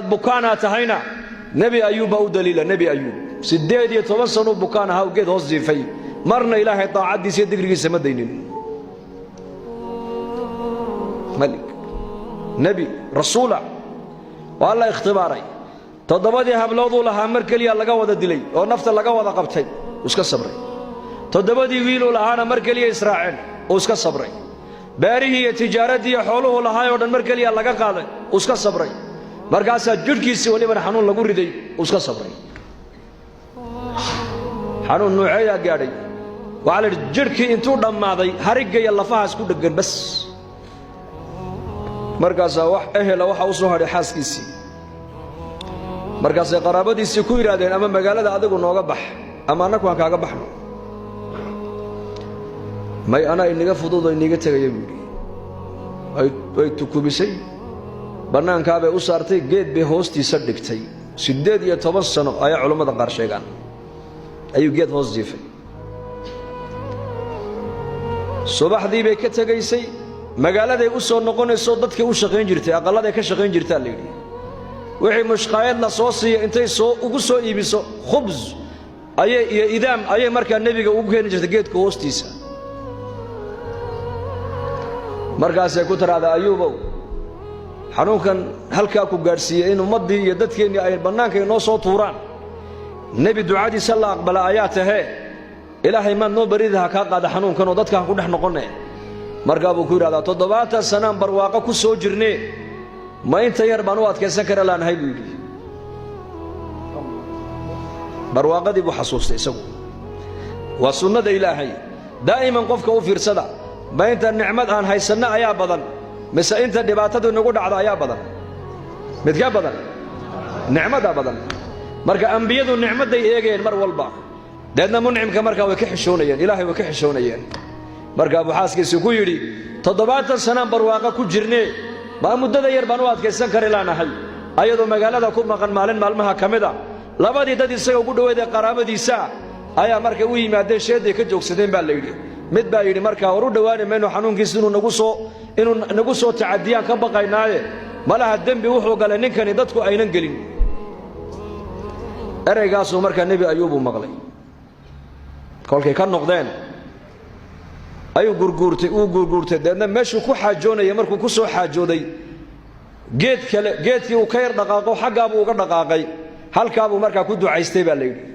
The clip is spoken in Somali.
bukaana tahayna nabi ayuub u daliila nabi ayuub 18 sano bukaan ahaa geed hoos jiifay marna ilaahay taacadiisa iyo digrigiisa ma daynin malik nabi rasuula walla ikhtibaaray todobadii habloodu lahaa mar kaliya laga wada dilay oo nafta laga wada qabtay iska sabray todobadii wiil lahaana mar kaliya israaceen oo iska sabray baarihi iyo tijaaradii iyo xooluhu lahaa oo dhan mar kaliya laga qaaday oo iska sabray markaas jidhkiisa waliba xanuun lagu riday oo iska sabray xanuun nuucaya gaadhay wala jidhkii intuu dhamaaday hariga iyo lafaha isku dhagan bas markaas wax ehela waxa uu soo hadhay xaaskiisii markaas qaraabadiisii ku yiraahdeen ama magaalada adigu nooga bax ama anaku aan kaaga baxno may ana inaga fududo inaga tagay ay tukubisay banaanka bay u saartay geed bay hoostiisa dhigtay 18 sano ayaa culimada qaar sheegaan ayuu geed hoos jiifay subaxdii bay ka tagaysay magaaladay u soo noqonayso dadkii u shaqeyn jirtay aqaladay ka shaqeyn jirtay leeyahay wixii mushqaayad la soo siiyay intay soo ugu soo iibiso khubz iyo idaam ayay markaa nabiga ugu keenin jirtay geedka hoostiisa markaas ay ku tiraahdaa ayuubow xanuunkan halka ku gaarsiiyay in ummadii iyo dadkeenii ay banaanka inoo soo tuuraan nabi ducadiisa la aqbala ayaa tahay ilaahay ma noo baridaha ka qaada xanuunkan oo dadka ku dhex noqonay markaa buu ku yiraahdaa 7 sano barwaaqo ku soo jirnay ma inta yar baan u adkeysan kara laanahay buu yiri barwaaqadii buu xasuustay isagu waa sunnada ilaahay daa'iman qofka u fiirsada ma inta nicmad aan haysana ayaa badan mise inta dhibaatadu nagu dhacdo ayaa badan mid ka badan nicmada badan marka anbiyadu nicmaday eegeen mar walba dadna muncimka marka way ka xishoonayeen ilaahay way ka xishoonayeen marka abu xaaskiisu ku yiri 7 sano barwaaqo ku jirnay ba muddada yar baan u adkeysan kara laanahay ayadoo magaalada ku maqan maalmaha kamida labadii dad isaga ugu dhaweeday qaraabadiisa ayaa marka u yimaadeen sheeday ka joogsadeen baa la yiri mid baa yiri marka hor u dhawaanay meeno xanuunkiisu inuu nagu soo tacaadiyaan ka baqaynaaye malaha dambi wuxuu galay ninkani dadku aynan gelin ereygaas marka nabi ayuub maqlay kolkay ka noqdeen ayuu gurgurtay dadna meeshu ku xaajoonay markuu ku soo xaajooday geedkii uu ka yar dhaqaaqo xagga buu uga dhaqaaqay halka buu marka ku ducaystay baa la yiri